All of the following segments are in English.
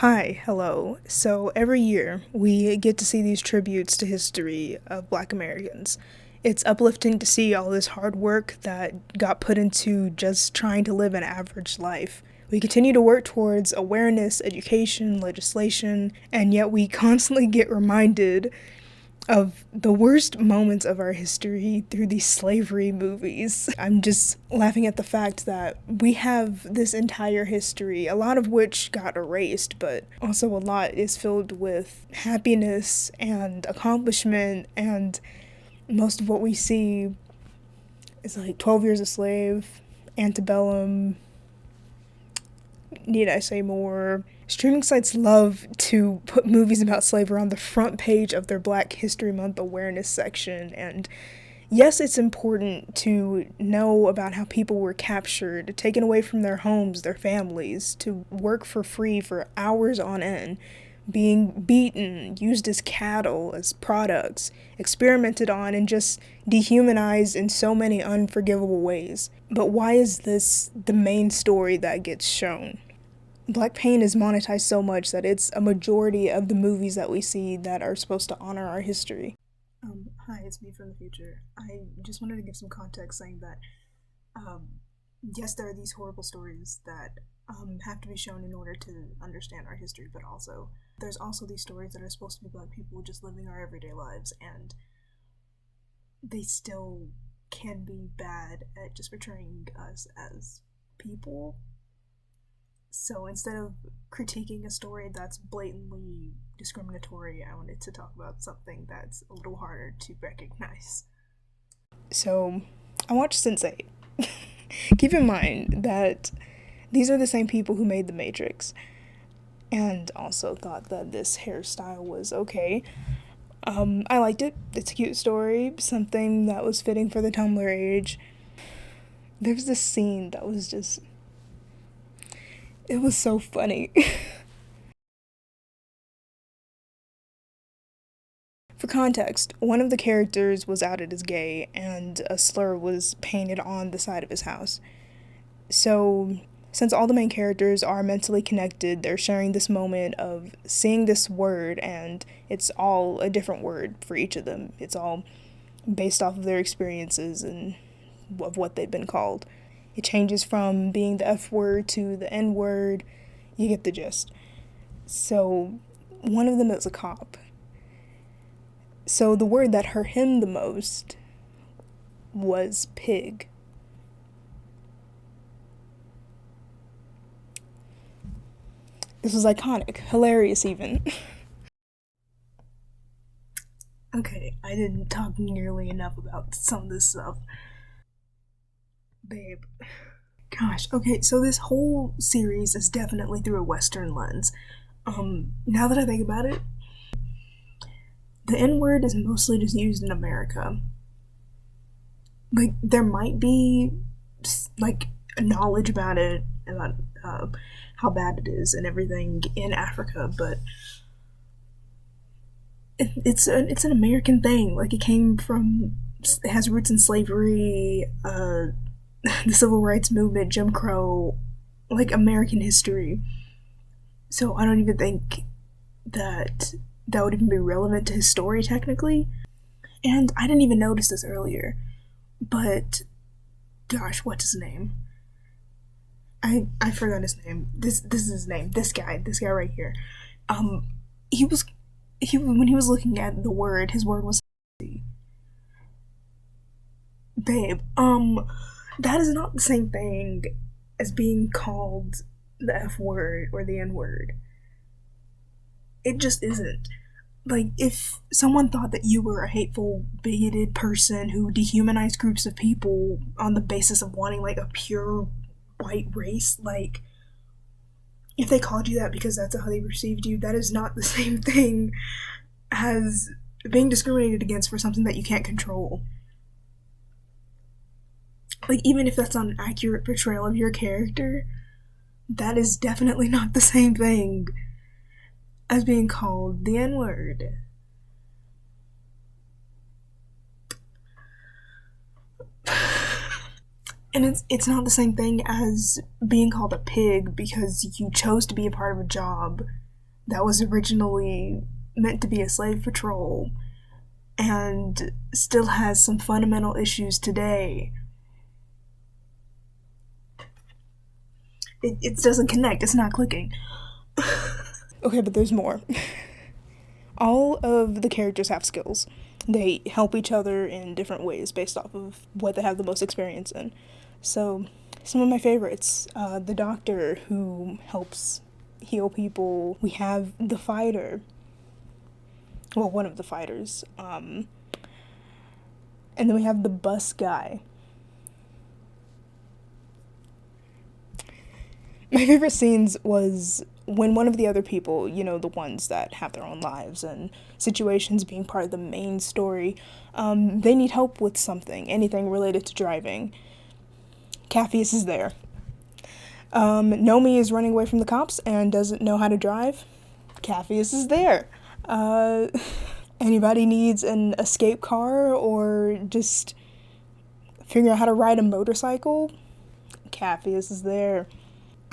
Hi, hello. So every year we get to see these tributes to history of Black Americans. It's uplifting to see all this hard work that got put into just trying to live an average life. We continue to work towards awareness, education, legislation, and yet we constantly get reminded of the worst moments of our history through these slavery movies. I'm just laughing at the fact that we have this entire history, a lot of which got erased, but also a lot is filled with happiness and accomplishment, and most of what we see is like 12 Years a Slave, Antebellum, need I say more? Streaming sites love to put movies about slavery on the front page of their Black History Month awareness section, and yes, it's important to know about how people were captured, taken away from their homes, their families, to work for free for hours on end, being beaten, used as cattle, as products, experimented on, and just dehumanized in so many unforgivable ways. But why is this the main story that gets shown? Black pain is monetized so much that it's a majority of the movies that we see that are supposed to honor our history. Hi, it's me from the future. I just wanted to give some context saying that, yes, there are these horrible stories that have to be shown in order to understand our history, but also there's also these stories that are supposed to be Black people just living our everyday lives, and they still can be bad at just portraying us as people. So instead of critiquing a story that's blatantly discriminatory, I wanted to talk about something that's a little harder to recognize. So, I watched Sense8. Keep in mind that these are the same people who made The Matrix, and also thought that this hairstyle was okay. I liked it. It's a cute story, something that was fitting for the Tumblr age. There was this scene that was just... it was so funny. For context, one of the characters was outed as gay, and a slur was painted on the side of his house. So, since all the main characters are mentally connected, they're sharing this moment of seeing this word, and it's all a different word for each of them. It's all based off of their experiences and of what they've been called. It changes from being the F word to the N word. You get the gist. So, one of them is a cop. So, the word that hurt him the most was pig. This was iconic, hilarious even. Okay, I didn't talk nearly enough about some of this stuff. Babe. Gosh, okay, so this whole series is definitely through a Western lens. Now that I think about it, the N-word is mostly just used in America. Like, there might be, like, knowledge about it, about how bad it is and everything in Africa, but it's an American thing. Like, it has roots in slavery, the civil rights movement, Jim Crow, like American history. So I don't even think that would even be relevant to his story technically. And I didn't even notice this earlier, but gosh, what's his name? I forgot his name. This is his name. This guy right here. He when he was looking at the word, his word was babe. That is not the same thing as being called the F word or the N word. It just isn't. Like, if someone thought that you were a hateful, bigoted person who dehumanized groups of people on the basis of wanting, like, a pure white race, like, if they called you that because that's how they perceived you, that is not the same thing as being discriminated against for something that you can't control. Like, even if that's not an accurate portrayal of your character, that is definitely not the same thing as being called the N-word. And it's not the same thing as being called a pig because you chose to be a part of a job that was originally meant to be a slave patrol and still has some fundamental issues today. It doesn't connect, it's not clicking. Okay, but there's more. All of the characters have skills. They help each other in different ways based off of what they have the most experience in. So, some of my favorites, the doctor who helps heal people. We have the fighter. Well, one of the fighters. And then we have the bus guy. My favorite scenes was when one of the other people, the ones that have their own lives and situations being part of the main story, they need help with something, anything related to driving. Capheus is there. Nomi is running away from the cops and doesn't know how to drive. Capheus is there. Anybody needs an escape car or just figuring out how to ride a motorcycle? Capheus is there.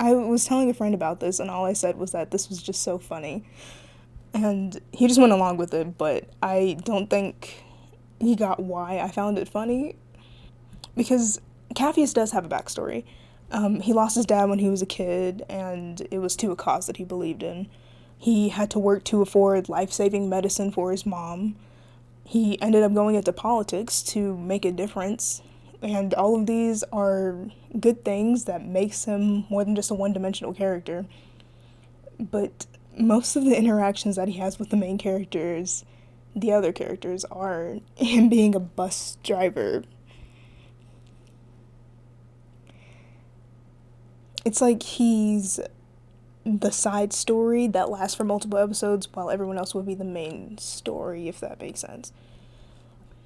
I was telling a friend about this, and all I said was that this was just so funny. And he just went along with it, but I don't think he got why I found it funny. Because Capheus does have a backstory. He lost his dad when he was a kid, and it was to a cause that he believed in. He had to work to afford life-saving medicine for his mom. He ended up going into politics to make a difference. And all of these are good things that makes him more than just a one-dimensional character. But most of the interactions that he has with the main characters, the other characters, are him being a bus driver. It's like he's the side story that lasts for multiple episodes while everyone else would be the main story, if that makes sense.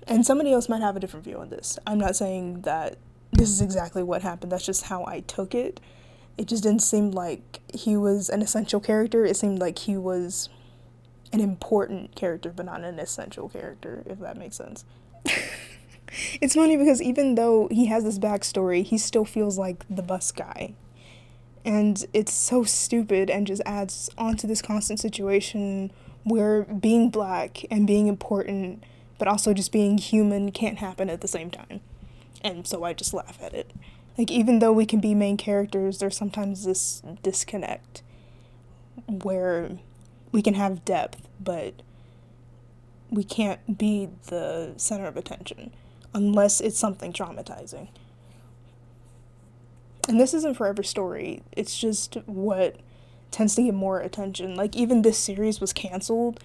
And somebody else might have a different view on this. I'm not saying that this is exactly what happened, that's just how I took it. It just didn't seem like he was an essential character. It seemed like he was an important character, but not an essential character, if that makes sense. It's funny because even though he has this backstory, he still feels like the bus guy. And it's so stupid and just adds onto this constant situation where being black and being important, but also just being human, can't happen at the same time. And so I just laugh at it. Like, even though we can be main characters, there's sometimes this disconnect where we can have depth, but we can't be the center of attention unless it's something traumatizing. And this isn't for every story, it's just what tends to get more attention. Like, even this series was canceled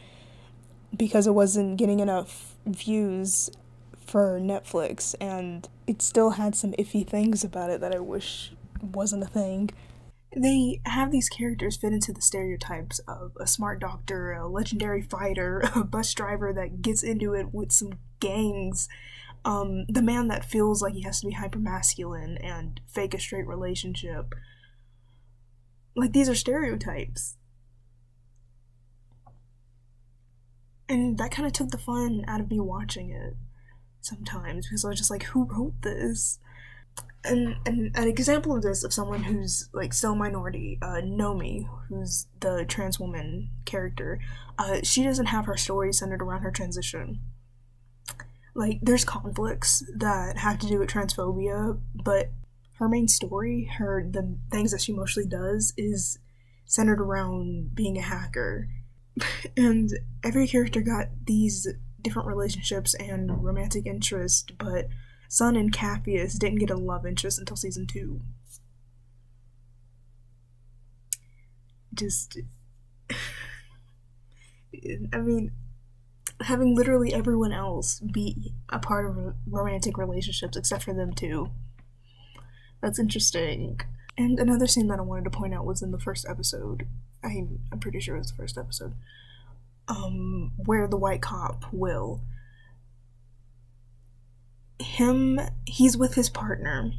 because it wasn't getting enough views for Netflix, and it still had some iffy things about it that I wish wasn't a thing. They have these characters fit into the stereotypes of a smart doctor, a legendary fighter, a bus driver that gets into it with some gangs, the man that feels like he has to be hypermasculine and fake a straight relationship. Like, these are stereotypes. And that kind of took the fun out of me watching it sometimes, because I was just like, who wrote this? And an example of this, of someone who's like still a minority, Nomi, who's the trans woman character, she doesn't have her story centered around her transition. Like, there's conflicts that have to do with transphobia, but her main story, the things that she mostly does, is centered around being a hacker. And every character got these different relationships and romantic interest, but Sun and Capheus didn't get a love interest until season 2. Just, I mean, having literally everyone else be a part of romantic relationships except for them two. That's interesting. And another scene that I wanted to point out was in the first episode. I'm pretty sure it was the first episode. Where the white cop, Will, he's with his partner,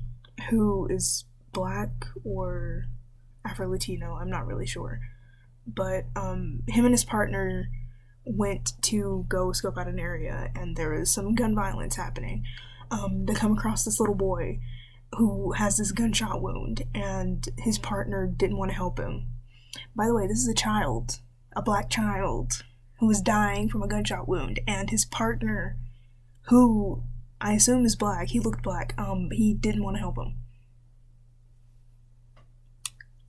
who is black or Afro-Latino, I'm not really sure. But him and his partner went to go scope out an area, and there is some gun violence happening. They come across this little boy who has this gunshot wound, and his partner didn't want to help him. By the way, this is a child. a black child who was dying from a gunshot wound, and his partner, who I assume is black, he looked black, he didn't want to help him.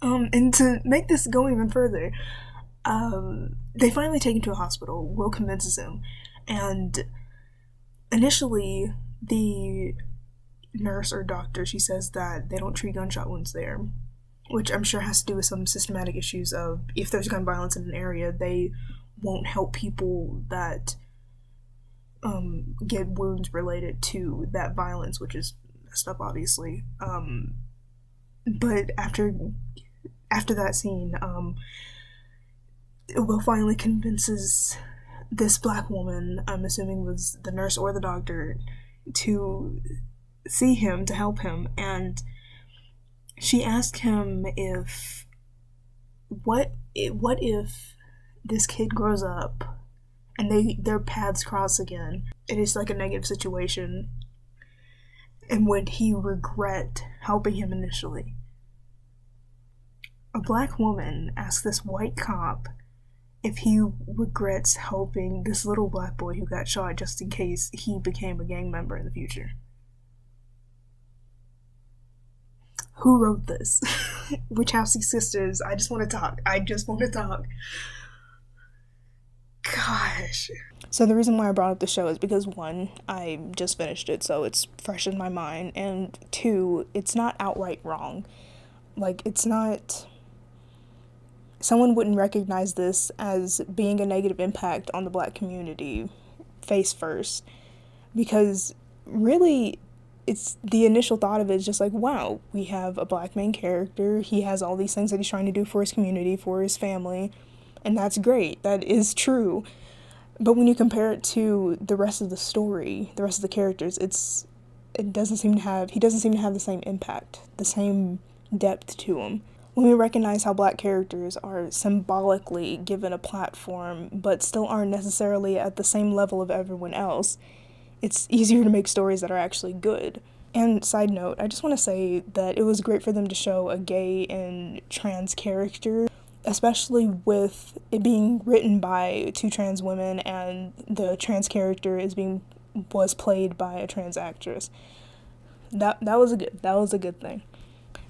And to make this go even further, they finally take him to a hospital. Will convinces him, and initially the nurse or doctor, she says that they don't treat gunshot wounds there, which I'm sure has to do with some systematic issues of if there's gun violence in an area, they won't help people that get wounds related to that violence, which is messed up, obviously. But after that scene, Will finally convinces this black woman, I'm assuming was the nurse or the doctor, to see him, to help him, and she asked him if what if this kid grows up and their paths cross again. It is like a negative situation, and would he regret helping him initially? A black woman asked this white cop if he regrets helping this little black boy who got shot just in case he became a gang member in the future. Who wrote this? Wachowski sisters, I just want to talk. Gosh. So the reason why I brought up the show is because, one, I just finished it, so it's fresh in my mind, and two, it's not outright wrong. Like, it's not... Someone wouldn't recognize this as being a negative impact on the black community face first, because really it's the initial thought of it is just like, wow, we have a black main character, he has all these things that he's trying to do for his community, for his family, and that's great, that is true. But when you compare it to the rest of the story, the rest of the characters, he doesn't seem to have the same impact, the same depth to him. When we recognize how black characters are symbolically given a platform, but still aren't necessarily at the same level of everyone else, it's easier to make stories that are actually good. And side note, I just want to say that it was great for them to show a gay and trans character, especially with it being written by two trans women and the trans character was played by a trans actress. That was a good thing.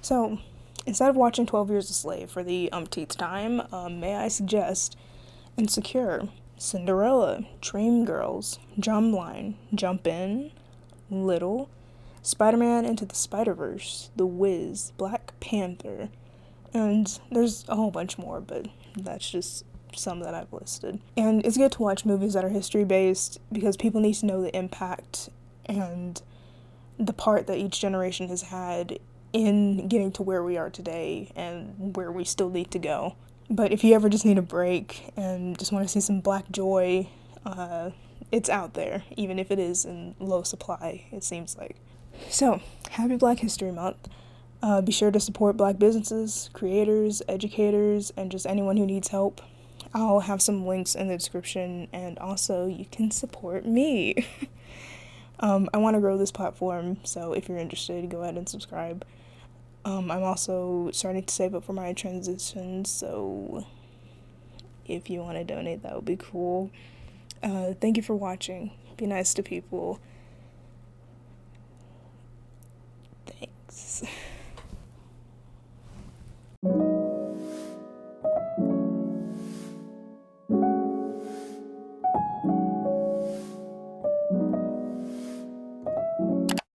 So, instead of watching 12 Years a Slave for the umpteenth time, may I suggest Insecure, Cinderella, Dreamgirls, Drumline, Jump In, Little, Spider-Man Into the Spider-Verse, The Wiz, Black Panther, and there's a whole bunch more, but that's just some that I've listed. And it's good to watch movies that are history-based because people need to know the impact and the part that each generation has had in getting to where we are today and where we still need to go. But if you ever just need a break and just want to see some black joy, it's out there, even if it is in low supply, it seems like. So, happy Black History Month. Be sure to support black businesses, creators, educators, and just anyone who needs help. I'll have some links in the description, and also you can support me. I want to grow this platform, so if you're interested, go ahead and subscribe. I'm also starting to save up for my transition, so if you want to donate, that would be cool. Thank you for watching. Be nice to people. Thanks.